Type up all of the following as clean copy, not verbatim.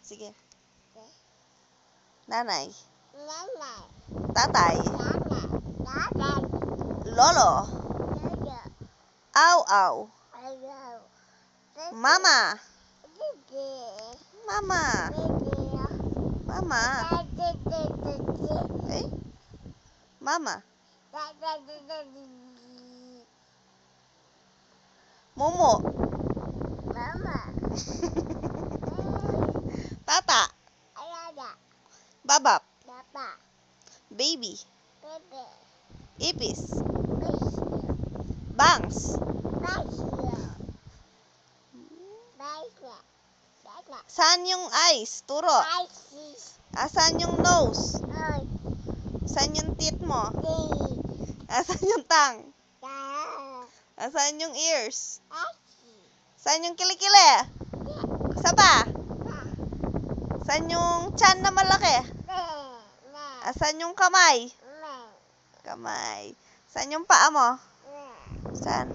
Sige. Nanay. Tatay. Lolo. Aw-aw. Mama. Mama. Mama. Eh? Mama. Momo. Tata. Babap. Baby. Ipis. Bangs. Saan yung eyes? Turo. Asan yung nose? Asan yung teeth mo? Asan yung tongue? Asan yung ears? Saan yung kilikili? Isa pa? Saan yung tiyan na malaki? Asan yung kamay? Kamay. Saan yung paa mo? Saan?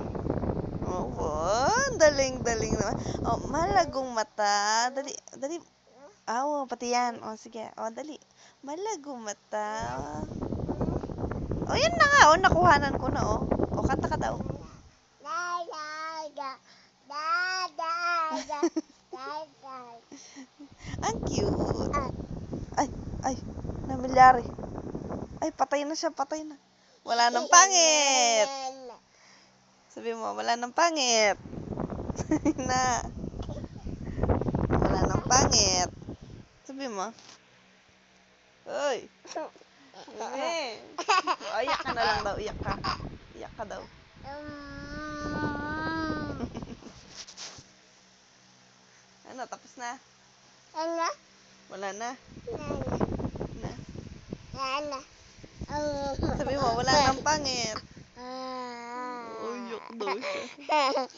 Oh, daling-daling naman. Oh, malagong mata. Dali, dali. Oh, pati yan. Oh, sige. Oh, dali. Malagong mata. Oh, yan na nga. Oh, nakuhanan ko na. Oh, oh, kanta ka daw. Ang cute. Ay, namilyari. Ay, patay na siya, patay na. Wala nang pangit. Sabi mo, wala nang pangit. Na. Wala nang pangit. Sabi mo. Uy. Oh, iyak ka na lang daw, iyak ka. Iyak ka daw. Ano, tapos na? Wala na? Na? Sabi mo, wala nang pangit. Oh, iyak daw siya.